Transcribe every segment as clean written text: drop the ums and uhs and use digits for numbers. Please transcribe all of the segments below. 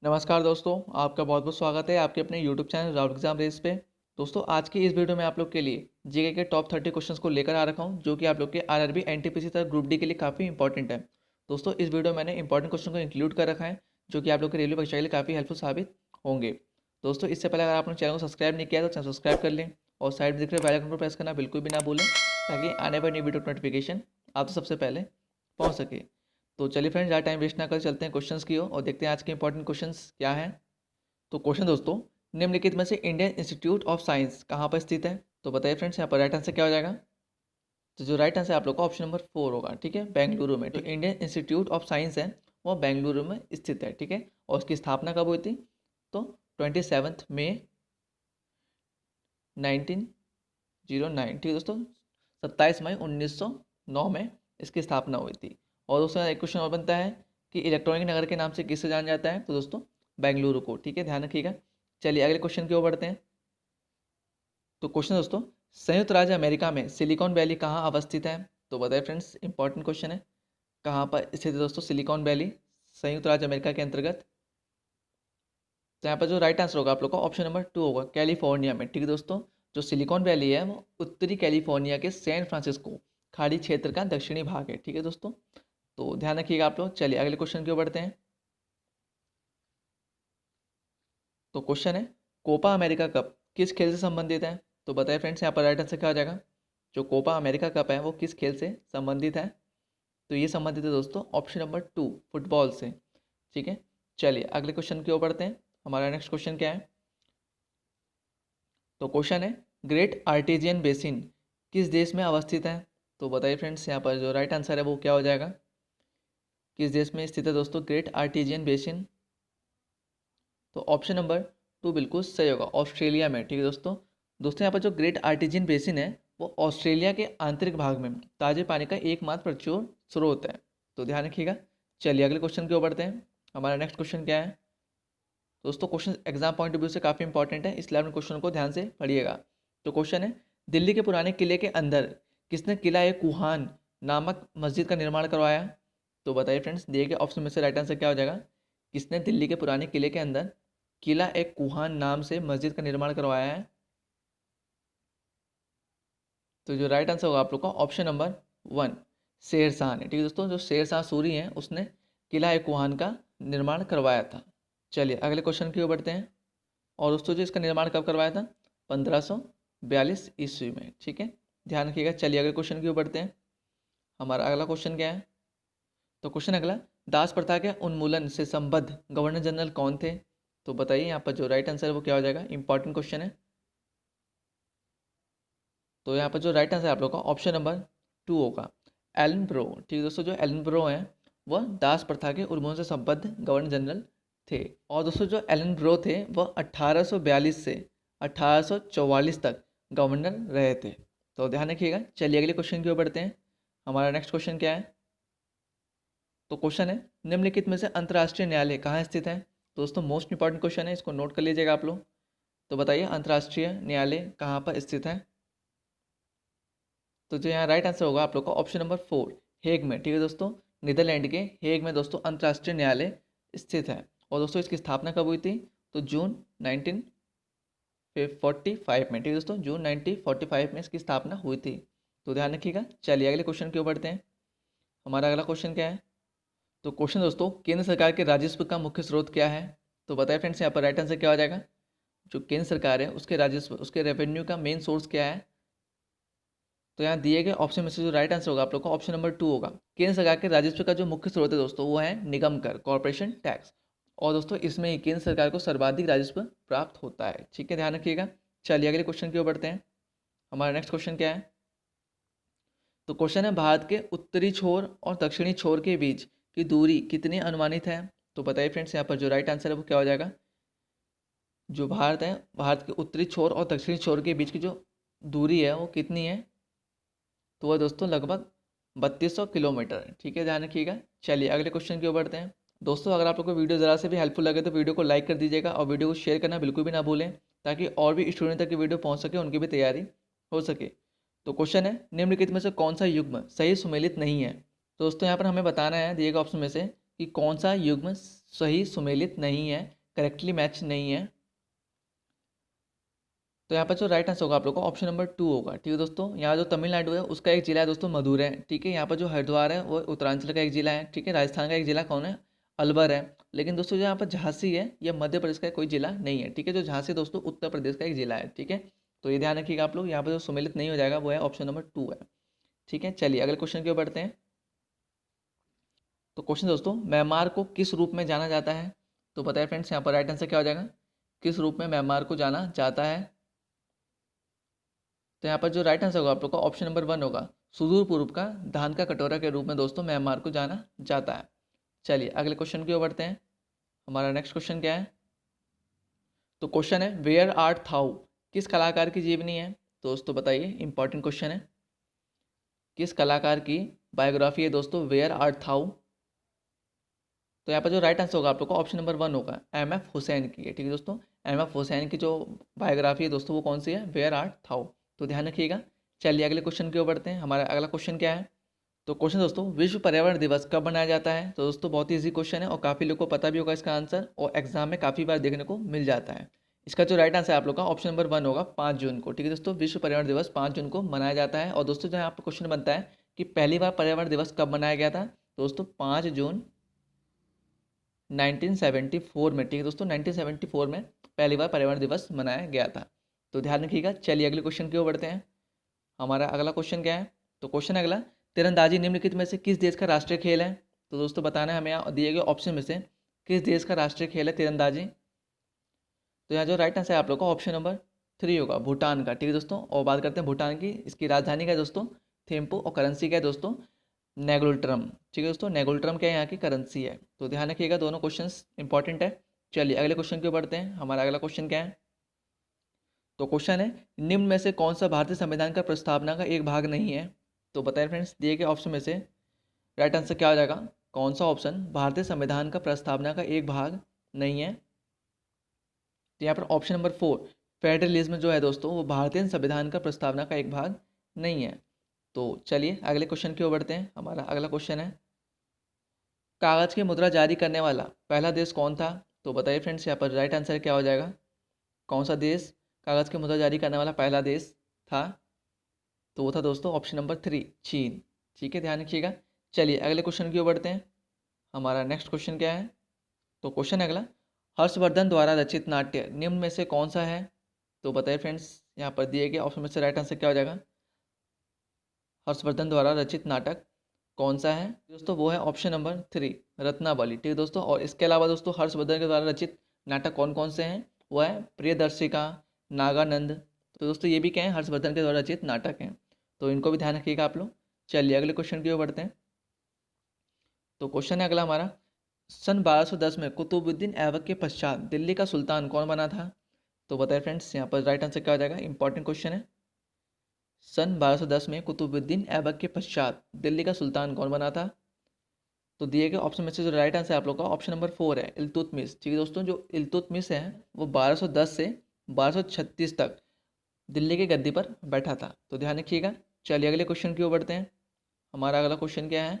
नमस्कार दोस्तों, आपका बहुत बहुत स्वागत है आपके अपने YouTube चैनल राउट एग्जाम रेस पे। दोस्तों, आज की इस वीडियो में आप लोग के लिए जीके के टॉप 30 क्वेश्चंस को लेकर आ रखा हूं, जो कि आप लोग के आरआरबी एनटीपीसी तथा ग्रुप डी के लिए काफ़ी इंपॉर्टेंट है। दोस्तों, इस वीडियो में मैंने इंपॉर्टेंट क्वेश्चन को इंक्लूड कर रखा है, जो कि आप लोग के रेलवे परीक्षा के लिए काफ़ी हेल्पफुल साबित होंगे। दोस्तों, इससे पहले अगर आपने चैनल को सब्सक्राइब नहीं किया तो चैनल सब्सक्राइब कर लें और साइड में दिख रहे बेल आइकन पर प्रेस करना बिल्कुल भी ना भूलें, ताकि आने वाली वीडियो नोटिफिकेशन आप सबसे पहले पहुँच सके। तो चलिए फ्रेंड्स, ज़्यादा टाइम वेस्ट ना कर चलते हैं क्वेश्चंस की ओर और देखते हैं आज के इंपॉर्टेंट क्वेश्चंस क्या हैं। तो क्वेश्चन दोस्तों, निम्नलिखित में से इंडियन इंस्टीट्यूट ऑफ साइंस कहाँ पर स्थित है? तो बताइए फ्रेंड्स, यहाँ पर राइट आंसर क्या हो जाएगा? तो जो राइट आंसर आप लोग का ऑप्शन नंबर 4 होगा। ठीक है, बेंगलुरु में। तो इंडियन इंस्टीट्यूट ऑफ साइंस है वो बेंगलुरु में स्थित है। ठीक है, और उसकी स्थापना कब हुई थी? तो 27 मई 1909। ठीक है दोस्तों, 27 मई 1909 में इसकी स्थापना हुई थी। और दोस्तों, एक क्वेश्चन और बनता है कि इलेक्ट्रॉनिक नगर के नाम से किससे जाना जाता है? तो दोस्तों, बेंगलुरु को। ठीक है, ध्यान रखिएगा। चलिए अगले क्वेश्चन की ओर बढ़ते हैं। तो क्वेश्चन दोस्तों, संयुक्त राज्य अमेरिका में सिलिकॉन वैली कहाँ अवस्थित है? तो बताइए फ्रेंड्स, इंपॉर्टेंट क्वेश्चन है। कहाँ पर स्थित है दोस्तों सिलिकॉन वैली संयुक्त राज्य अमेरिका के अंतर्गत? तो यहाँ पर जो राइट आंसर होगा आप लोग का ऑप्शन नंबर 2 होगा, कैलिफोर्निया में। ठीक है दोस्तों, जो सिलिकॉन वैली है वो उत्तरी कैलिफोर्निया के सैन फ्रांसिस्को खाड़ी क्षेत्र का दक्षिणी भाग है। ठीक है दोस्तों, तो ध्यान रखिएगा आप लोग। चलिए अगले क्वेश्चन की ओर बढ़ते हैं। तो क्वेश्चन है, कोपा अमेरिका कप किस खेल से संबंधित है? तो बताइए फ्रेंड्स, यहाँ पर राइट आंसर क्या हो जाएगा? जो कोपा अमेरिका कप है वो किस खेल से संबंधित है? तो ये संबंधित है दोस्तों ऑप्शन नंबर 2, फुटबॉल से। ठीक है, चलिए अगले क्वेश्चन की ओर बढ़ते हैं। हमारा नेक्स्ट क्वेश्चन क्या है? तो क्वेश्चन है, ग्रेट आर्टेजियन बेसिन किस देश में अवस्थित है? तो बताइए फ्रेंड्स, यहाँ पर जो राइट आंसर है वो क्या हो जाएगा? किस देश में स्थित है दोस्तों ग्रेट आर्टेजियन बेसिन? तो ऑप्शन नंबर 2 बिल्कुल सही होगा, ऑस्ट्रेलिया में। ठीक है दोस्तों, यहाँ पर जो ग्रेट आर्टिजियन बेसिन है वो ऑस्ट्रेलिया के आंतरिक भाग में ताजे पानी का एकमात्र प्रचुर स्रोत है। तो ध्यान रखिएगा। चलिए अगले क्वेश्चन की ओर बढ़ते हैं। हमारा नेक्स्ट क्वेश्चन क्या है? दोस्तों, question exam point of view से काफ़ी इंपॉर्टेंट है, इसलिए आपने क्वेश्चन को ध्यान से पढ़िएगा। तो क्वेश्चन है, दिल्ली के पुराने किले के अंदर किसने किला ए कुहान नामक मस्जिद का निर्माण करवाया? तो बताइए फ्रेंड्स, दिए गए ऑप्शन में से राइट आंसर क्या हो जाएगा? किसने दिल्ली के पुराने किले के अंदर किला ए कुहान नाम से मस्जिद का निर्माण करवाया है? तो जो राइट आंसर होगा आप लोग का ऑप्शन नंबर 1, शेर शाह ने। ठीक है दोस्तों, जो शेर शाह सूरी हैं उसने किला ए कुहान का निर्माण करवाया था। चलिए अगले क्वेश्चन की ओर बढ़ते हैं। और दोस्तों, जो इसका निर्माण कब करवाया था? 1542 ईस्वी में। ठीक है, ध्यान रखिएगा। चलिए अगले क्वेश्चन की ओर बढ़ते हैं। हमारा अगला क्वेश्चन क्या है? तो क्वेश्चन अगला, दास प्रथा के उन्मूलन से संबद्ध गवर्नर जनरल कौन थे? तो बताइए यहाँ पर जो राइट आंसर है वो क्या हो जाएगा? इंपॉर्टेंट क्वेश्चन है। तो यहाँ पर जो राइट आंसर है आप लोग का ऑप्शन नंबर 2 होगा, एलन ब्रो। ठीक है दोस्तों, जो एलन ब्रो हैं वह दास प्रथा के उन्मूलन से संबद्ध गवर्नर जनरल थे। और दोस्तों, जो एलन ब्रो थे वह 1842 से 1844 तक गवर्नर रहे थे। तो ध्यान रखिएगा। चलिए अगले क्वेश्चन की ओर बढ़ते हैं। हमारा नेक्स्ट क्वेश्चन क्या है? तो क्वेश्चन है, निम्नलिखित में से अंतर्राष्ट्रीय न्यायालय कहाँ स्थित है? दोस्तों, मोस्ट इंपॉर्टेंट क्वेश्चन है, इसको नोट कर लीजिएगा आप लोग। तो बताइए, अंतर्राष्ट्रीय न्यायालय कहाँ पर स्थित है? तो जो यहाँ राइट आंसर होगा आप लोग का ऑप्शन नंबर 4, हेग में। ठीक है दोस्तों, नीदरलैंड के हेग में दोस्तों अंतर्राष्ट्रीय न्यायालय स्थित है। और दोस्तों, इसकी स्थापना कब हुई थी? तो जून 1945 में। ठीक है दोस्तों, जून 1945 में इसकी स्थापना हुई थी। तो ध्यान रखिएगा। चलिए अगले क्वेश्चन की ओर बढ़ते हैं। हमारा अगला क्वेश्चन क्या है? तो क्वेश्चन दोस्तों, केंद्र सरकार के राजस्व का मुख्य स्रोत क्या है? तो बताए फ्रेंड्स, यहाँ पर राइट आंसर क्या हो जाएगा? जो केंद्र सरकार है उसके राजस्व, उसके रेवेन्यू का मेन सोर्स क्या है? तो यहाँ दिए गए ऑप्शन में से जो राइट आंसर होगा आप लोग का ऑप्शन नंबर 2 होगा, केंद्र सरकार के राजस्व का जो मुख्य स्रोत है दोस्तों वो है निगम कर, कॉर्पोरेशन टैक्स। और दोस्तों, इसमें ही केंद्र सरकार को सर्वाधिक राजस्व प्राप्त होता है। ठीक है, ध्यान रखिएगा। चलिए अगले क्वेश्चन की ओर बढ़ते हैं। हमारा नेक्स्ट क्वेश्चन क्या है? तो क्वेश्चन है, भारत के उत्तरी छोर और दक्षिणी छोर के बीच की दूरी कितनी अनुमानित है? तो बताइए फ्रेंड्स, यहाँ पर जो राइट आंसर है वो क्या हो जाएगा? जो भारत है, भारत के उत्तरी छोर और दक्षिणी छोर के बीच की जो दूरी है वो कितनी है? तो वह दोस्तों लगभग 3200 किलोमीटर। ठीक है, ध्यान रखिएगा। चलिए अगले क्वेश्चन की ओर बढ़ते हैं। दोस्तों, अगर आप लोग को वीडियो ज़रा से भी हेल्पफुल लगे तो वीडियो को लाइक कर दीजिएगा और वीडियो को शेयर करना बिल्कुल भी ना भूलें, ताकि और भी स्टूडेंट तक की वीडियो पहुंच सके, उनकी भी तैयारी हो सके। तो क्वेश्चन है, निम्नलिखित में से कौन सा युग्म सही सुमेलित नहीं है? तो दोस्तों, यहाँ पर हमें बताना है दिए गए ऑप्शन में से कि कौन सा युग्म सही सुमेलित नहीं है करेक्टली मैच नहीं है। तो यहाँ पर जो राइट आंसर होगा आप लोग का ऑप्शन नंबर 2 होगा। ठीक है दोस्तों, यहाँ जो तमिलनाडु है उसका एक जिला है दोस्तों मदुरै है। ठीक है, यहाँ पर जो हरिद्वार है वो उत्तरांचल का एक जिला है। ठीक है, राजस्थान का एक जिला कौन है, अलवर है। लेकिन दोस्तों जो यहाँ पर झांसी है यह मध्य प्रदेश का कोई जिला नहीं है। ठीक है, जो झांसी दोस्तों उत्तर प्रदेश का एक जिला है। ठीक है, तो ये ध्यान रखिएगा आप लोग, यहाँ पर जो सम्मिलित नहीं हो जाएगा वो है ऑप्शन नंबर 2 है। ठीक है, चलिए अगले क्वेश्चन की ओर बढ़ते हैं। तो क्वेश्चन दोस्तों, म्यांमार को किस रूप में जाना जाता है। तो बताइए फ्रेंड्स, यहाँ पर राइट आंसर क्या हो जाएगा, किस रूप में म्यांमार को जाना जाता है। तो यहाँ पर जो राइट आंसर होगा आप लोग का ऑप्शन नंबर 1 होगा, सुदूर पूर्व का धान का कटोरा के रूप में दोस्तों म्यांमार को जाना जाता है। चलिए अगले क्वेश्चन की ओर बढ़ते हैं। हमारा नेक्स्ट क्वेश्चन क्या है, तो क्वेश्चन है वेयर आर्ट थाउ किस कलाकार की जीवनी है। दोस्तों बताइए, इंपॉर्टेंट क्वेश्चन है, किस कलाकार की बायोग्राफी है दोस्तों वेयर आर्ट थाउ। तो यहाँ पर जो राइट आंसर होगा आप लोग का ऑप्शन नंबर 1 होगा, एम.एफ. हुसैन की है। ठीक है दोस्तों, एम.एफ. हुसैन की जो बायोग्राफी है दोस्तों वो कौन सी है, वेयर आर्ट थाउ। तो ध्यान रखिएगा। चलिए अगले क्वेश्चन की ओर बढ़ते हैं। हमारा अगला क्वेश्चन क्या है, तो क्वेश्चन दोस्तों, विश्व पर्यावरण दिवस कब मनाया जाता है। तो दोस्तों बहुत ही ईजी क्वेश्चन है और काफ़ी लोग को पता भी होगा इसका आंसर, और एग्जाम में काफ़ी बार देखने को मिल जाता है। इसका जो राइट आंसर है आप लोग का ऑप्शन नंबर 1 होगा, 5 जून को। ठीक है दोस्तों, विश्व पर्यावरण दिवस 5 जून को मनाया जाता है। और दोस्तों जो यहाँ पर क्वेश्चन बनता है कि पहली बार पर्यावरण दिवस कब मनाया गया था, दोस्तों 5 जून 1974 में। ठीक है दोस्तों, 1974 में पहली बार पर्यावरण दिवस मनाया गया था। तो ध्यान रखिएगा। चलिए अगले क्वेश्चन की ओर बढ़ते हैं। हमारा अगला क्वेश्चन क्या है, तो क्वेश्चन अगला, तीरंदाजी निम्नलिखित में से किस देश का राष्ट्रीय खेल है। तो दोस्तों बताना है हमें यहाँ दिए गए ऑप्शन में से किस देश का राष्ट्रीय खेल है तीरंदाजी। तो यहाँ जो राइट आंसर है आप लोग का ऑप्शन नंबर 3 होगा, भूटान का। ठीक है दोस्तों, और बात करते हैं भूटान की, इसकी राजधानी क्या है दोस्तों, थिम्पू, और करेंसी क्या है दोस्तों, नेगोल्ट्रम। ठीक है दोस्तों, नेगोल्ट्रम क्या है, यहाँ की करेंसी है। तो ध्यान रखिएगा, दोनों क्वेश्चंस इंपॉर्टेंट है। चलिए अगले क्वेश्चन की ओर बढ़ते हैं। हमारा अगला क्वेश्चन क्या है, तो क्वेश्चन है निम्न में से कौन सा भारतीय संविधान का प्रस्तावना का एक भाग नहीं है। तो बताइए फ्रेंड्स, दिए गए ऑप्शन में से राइट आंसर क्या हो जाएगा, कौन सा ऑप्शन भारतीय संविधान का प्रस्तावना का एक भाग नहीं है। तो यहाँ पर ऑप्शन नंबर 4 फेडरलिज्म जो है दोस्तों वो भारतीय संविधान का प्रस्तावना का एक भाग नहीं है। तो चलिए अगले क्वेश्चन की ओर बढ़ते हैं। हमारा अगला क्वेश्चन है, कागज की मुद्रा जारी करने वाला पहला देश कौन था। तो बताइए फ्रेंड्स, यहाँ पर राइट आंसर क्या हो जाएगा, कौन सा देश कागज की मुद्रा जारी करने वाला पहला देश था। तो वो था दोस्तों ऑप्शन नंबर 3, चीन। ठीक है, ध्यान रखिएगा। चलिए अगले क्वेश्चन की ओर बढ़ते हैं। हमारा नेक्स्ट क्वेश्चन क्या है, तो क्वेश्चन अगला, हर्षवर्धन द्वारा रचित नाट्य निम्न में से कौन सा है। तो बताइए फ्रेंड्स, यहाँ पर दिए गए ऑप्शन में से राइट आंसर क्या हो जाएगा, हर्षवर्धन द्वारा रचित नाटक कौन सा है दोस्तों, वो है ऑप्शन नंबर 3, रत्नावली। ठीक है दोस्तों, और इसके अलावा दोस्तों हर्षवर्धन के द्वारा रचित नाटक कौन कौन से हैं, वो है प्रियदर्शिका, नागानंद। तो दोस्तों ये भी क्या है, हर्षवर्धन के द्वारा रचित नाटक हैं। तो इनको भी ध्यान रखिएगा आप लोग। चलिए अगले क्वेश्चन की ओर बढ़ते हैं। तो क्वेश्चन है अगला हमारा, सन 1210 में कुतुबुद्दीन ऐबक के पश्चात दिल्ली का सुल्तान कौन बना था। तो बताइए फ्रेंड्स, यहाँ पर राइट आंसर क्या हो जाएगा, इंपॉर्टेंट क्वेश्चन है। सन 1210 में कुतुबुद्दीन ऐबक के पश्चात दिल्ली का सुल्तान कौन बना था। तो दिए गए ऑप्शन में से जो राइट आंसर है आप लोग का ऑप्शन नंबर 4 है, इल्तुतमिश। ठीक है दोस्तों, जो इल्तुतमिश है वो 1210 से 1236 तक दिल्ली की गद्दी पर बैठा था। तो ध्यान रखिएगा। चलिए अगले क्वेश्चन की ओर बढ़ते हैं। हमारा अगला क्वेश्चन क्या है,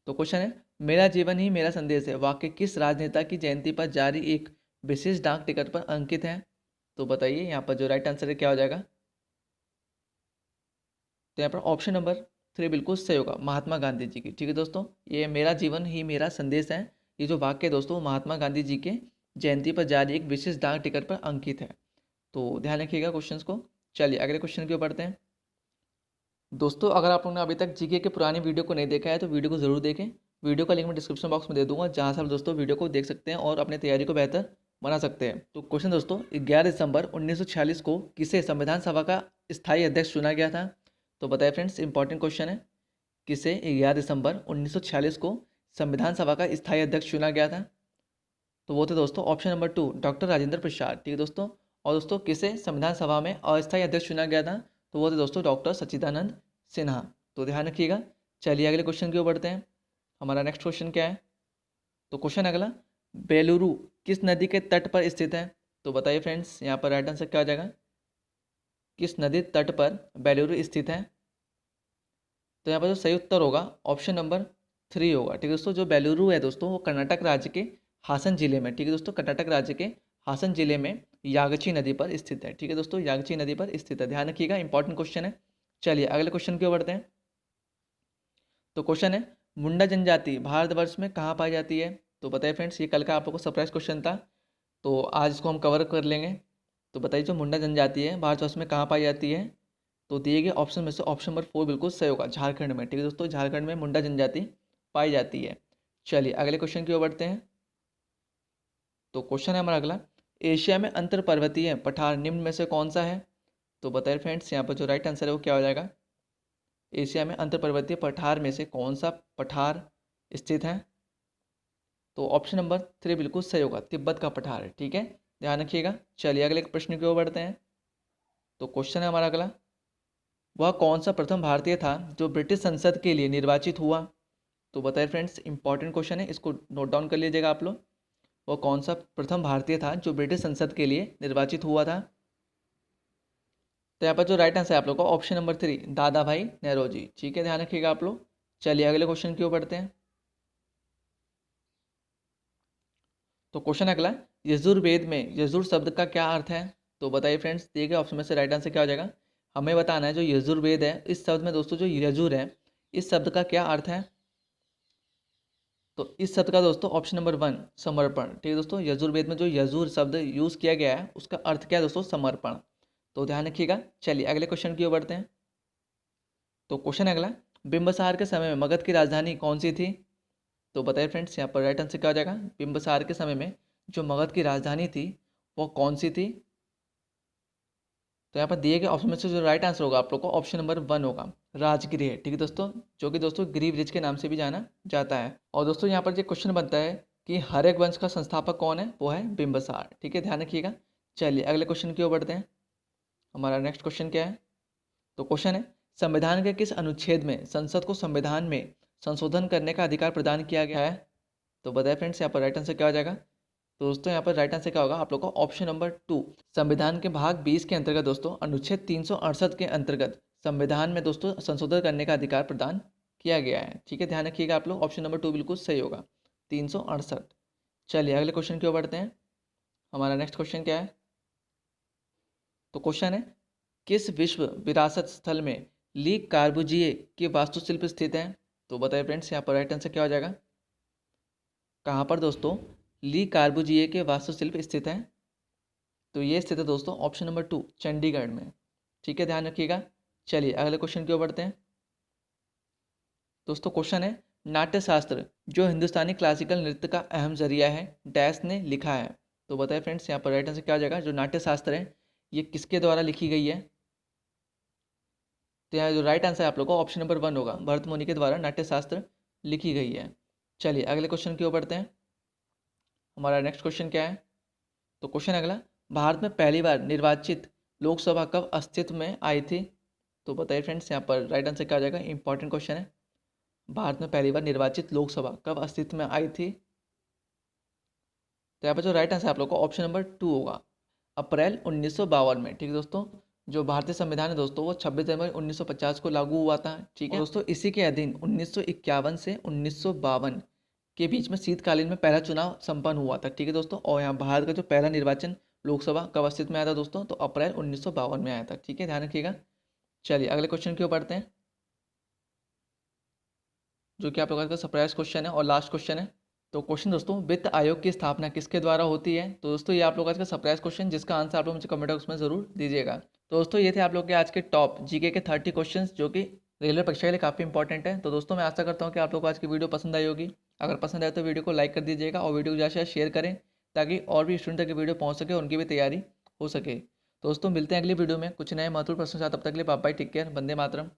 तो क्वेश्चन है, मेरा जीवन ही मेरा संदेश है वाक्य किस राजनेता की जयंती पर जारी एक विशेष डाक टिकट पर अंकित है। तो बताइए यहाँ पर जो राइट आंसर है क्या हो जाएगा। तो यहाँ पर ऑप्शन नंबर 3 बिल्कुल सही होगा, महात्मा गांधी जी की। ठीक है दोस्तों, ये मेरा जीवन ही मेरा संदेश है, ये जो वाक्य है दोस्तों महात्मा गांधी जी के जयंती पर जारी एक विशेष डाक टिकट पर अंकित है। तो ध्यान रखिएगा क्वेश्चंस को। चलिए अगले क्वेश्चन की ओर बढ़ते हैं। दोस्तों अगर आप लोगों ने अभी तक जीके के पुरानी वीडियो को नहीं देखा है तो वीडियो को ज़रूर देखें। वीडियो का लिंक मैं डिस्क्रिप्शन बॉक्स में दे दूंगा, जहाँ से आप दोस्तों वीडियो को देख सकते हैं और अपनी तैयारी को बेहतर बना सकते हैं। तो क्वेश्चन दोस्तों, 11 दिसंबर 1946 को किसे संविधान सभा का स्थायी अध्यक्ष चुना गया था। तो बताइए फ्रेंड्स, इंपॉर्टेंट क्वेश्चन है, किसे 11 दिसंबर 1946 को संविधान सभा का स्थायी अध्यक्ष चुना गया था। तो वो थे दोस्तों option number 2, doctor Rajendra Prasad. ठीक है दोस्तों, और दोस्तों किसे संविधान सभा में अस्थायी अध्यक्ष चुना गया था, तो वो थे दोस्तों डॉक्टर सच्चिदानंद सिन्हा। तो ध्यान रखिएगा। चलिए अगले क्वेश्चन की ओर बढ़ते हैं। हमारा नेक्स्ट क्वेश्चन क्या है, तो क्वेश्चन अगला, बेलुरु किस नदी के तट पर स्थित है। तो बताइए फ्रेंड्स, यहाँ पर राइट आंसर क्या हो जाएगा, किस नदी तट पर बेलुरु स्थित है। तो यहाँ पर जो सही उत्तर होगा ऑप्शन नंबर 3 होगा। ठीक है दोस्तों, जो बेलुरु है दोस्तों वो कर्नाटक राज्य के हासन जिले में, ठीक है दोस्तों, कर्नाटक राज्य के हासन जिले में यागची नदी पर स्थित है, ठीक है दोस्तों, यागची नदी पर स्थित है, ध्यान रखिएगा, इंपॉर्टेंट क्वेश्चन है। चलिए अगले क्वेश्चन की ओर बढ़ते हैं। तो क्वेश्चन है, मुंडा जनजाति भारतवर्ष में कहाँ पाई जाती है? तो बताइए फ्रेंड्स, ये कल का आप लोगों को सरप्राइज क्वेश्चन था, तो आज इसको हम कवर कर लेंगे। तो बताइए जो मुंडा जनजाति है भारतवर्ष में कहाँ पाई जाती है? तो दिए गए ऑप्शन में से ऑप्शन नंबर 4 बिल्कुल सही होगा, झारखंड में, ठीक है दोस्तों, झारखंड में मुंडा जनजाति पाई जाती है। चलिए अगले क्वेश्चन की ओर बढ़ते हैं। तो क्वेश्चन है हमारा अगला, एशिया में अंतर पर्वतीय पठार निम्न में से कौन सा है? तो बताइए फ्रेंड्स, यहाँ पर जो राइट आंसर है वो क्या हो जाएगा? एशिया में अंतर पर्वतीय पठार में से कौन सा पठार स्थित है? तो ऑप्शन नंबर 3 बिल्कुल सही होगा, तिब्बत का पठार है, ठीक है, ध्यान रखिएगा। चलिए अगले प्रश्न की ओर बढ़ते हैं। तो क्वेश्चन है हमारा अगला, वह कौन सा प्रथम भारतीय था जो ब्रिटिश संसद के लिए निर्वाचित हुआ? तो बताइए फ्रेंड्स, इंपॉर्टेंट क्वेश्चन है, इसको नोट डाउन कर लीजिएगा आप लोग। वह कौन सा प्रथम भारतीय था जो ब्रिटिश संसद के लिए निर्वाचित हुआ था? तो यहाँ पर जो राइट आंसर है आप लोग का ऑप्शन नंबर 3, दादा भाई नेरोजी, ठीक है, ध्यान रखिएगा आप लोग। चलिए अगले क्वेश्चन की ओर बढ़ते हैं। तो क्वेश्चन अगला, यजुर्वेद में यजुर शब्द का क्या अर्थ है? तो बताइए फ्रेंड्स, दिए गए ऑप्शन में से राइट आंसर क्या हो जाएगा? हमें बताना है जो यजुर्वेद है, इस शब्द में दोस्तों जो यजुर है, इस शब्द का क्या अर्थ है? तो इस शब्द का दोस्तों ऑप्शन नंबर 1 समर्पण, ठीक है दोस्तों, यजुर्वेद में जो यजुर शब्द यूज किया गया है उसका अर्थ क्या है दोस्तों? समर्पण। तो ध्यान रखिएगा। चलिए अगले क्वेश्चन की ओर बढ़ते हैं। तो क्वेश्चन अगला, बिंबसार के समय में मगध की राजधानी कौन सी थी? तो बताइए फ्रेंड्स, यहाँ पर राइट आंसर क्या हो जाएगा? बिंबसार के समय में जो मगध की राजधानी थी वो कौन सी थी? तो यहाँ पर दिए गए ऑप्शन में से जो राइट आंसर होगा आप लोग को ऑप्शन नंबर 1 होगा, राजगृह, ठीक है दोस्तों, जो कि दोस्तों गिरिव रिज के नाम से भी जाना जाता है। और दोस्तों यहाँ पर जो क्वेश्चन बनता है कि हर एक वंश का संस्थापक कौन है, वो है बिंबसार, ठीक है, ध्यान रखिएगा। चलिए अगले क्वेश्चन की ओर बढ़ते हैं। हमारा नेक्स्ट क्वेश्चन क्या है? तो क्वेश्चन है, संविधान के किस अनुच्छेद में संसद को संविधान में संशोधन करने का अधिकार प्रदान किया गया है? तो बताए फ्रेंड्स, यहाँ पर राइट आंसर क्या हो जाएगा? तो दोस्तों यहाँ पर राइट आंसर क्या होगा आप लोग का ऑप्शन नंबर 2, संविधान के भाग 20 के अंतर्गत दोस्तों अनुच्छेद 368 के अंतर्गत संविधान में दोस्तों संशोधन करने का अधिकार प्रदान किया गया है, ठीक है, ध्यान रखिएगा आप लोग, ऑप्शन नंबर 2 बिल्कुल सही होगा, 368। चलिए अगले क्वेश्चन की ओर बढ़ते हैं। हमारा नेक्स्ट क्वेश्चन क्या है? तो क्वेश्चन है, किस विश्व विरासत स्थल में ली कार्बुजिए की वास्तुशिल्प स्थित है? तो बताइए फ्रेंड्स, यहाँ पर राइट आंसर क्या हो जाएगा? कहाँ पर दोस्तों ली कार्बुजिए के वास्तुशिल्प स्थित है? तो ये स्थित है दोस्तों ऑप्शन नंबर 2, चंडीगढ़ में, ठीक है, ध्यान रखिएगा। चलिए अगले क्वेश्चन की ओर बढ़ते हैं। दोस्तों क्वेश्चन है, नाट्यशास्त्र जो हिंदुस्तानी क्लासिकल नृत्य का अहम जरिया है, डैश ने लिखा है? तो बताइए फ्रेंड्स, यहाँ पर राइट आंसर क्या हो जाएगा? जो नाट्यशास्त्र है ये किसके द्वारा लिखी गई है? तो यहाँ जो राइट आंसर है आप लोग को ऑप्शन नंबर 1 होगा, भरत मुनि के द्वारा नाट्यशास्त्र लिखी गई है। चलिए अगले क्वेश्चन की ओर बढ़ते हैं। हमारा नेक्स्ट क्वेश्चन क्या है? तो क्वेश्चन अगला, भारत में पहली बार निर्वाचित लोकसभा कब अस्तित्व में आई थी? तो बताइए फ्रेंड्स, यहाँ पर राइट आंसर क्या हो जाएगा? इंपॉर्टेंट क्वेश्चन है, भारत में पहली बार निर्वाचित लोकसभा कब अस्तित्व में आई थी? तो यहाँ पर जो राइट आंसर आप लोग को ऑप्शन नंबर 2 होगा, अप्रैल 1952 में, ठीक है दोस्तों, जो भारतीय संविधान है दोस्तों वो 26 जनवरी 1950 को लागू हुआ था, ठीक है दोस्तों, इसी के अधीन 1951 से 1952 के बीच में शीतकालीन में पहला चुनाव संपन्न हुआ था, ठीक है दोस्तों। और यहाँ भारत का जो पहला निर्वाचन लोकसभा कब अस्तित्व में आया था दोस्तों? तो अप्रैल 1952 में आया था, ठीक है, ध्यान रखिएगा। चलिए अगले क्वेश्चन की ओर बढ़ते हैं, जो कि आप लोगों का सरप्राइज क्वेश्चन है और लास्ट क्वेश्चन है। तो क्वेश्चन दोस्तों, वित्त आयोग की स्थापना किसके द्वारा होती है? तो दोस्तों ये आप लोगों का सरप्राइज क्वेश्चन, जिसका आंसर आप लोग मुझे कमेंट बॉक्स में जरूर दीजिएगा। तो दोस्तों ये थे आप लोग के आज के टॉप जीके के 30 क्वेश्चन, जो कि रेलवे परीक्षा के लिए काफ़ी इंपॉर्टेंट है। तो दोस्तों मैं आशा करता हूँ कि आप लोग को आज की वीडियो पसंद आई होगी। अगर पसंद आए तो वीडियो को लाइक कर दीजिएगा और वीडियो को ज़्यादा से शेयर करें, ताकि और भी स्टूडेंट तक की वीडियो पहुँच सके, उनकी भी तैयारी हो सके। दोस्तों मिलते हैं अगली वीडियो में कुछ नए महत्वपूर्ण प्रश्न के साथ, तब तक के लिए bye bye, take care, Vande Mataram.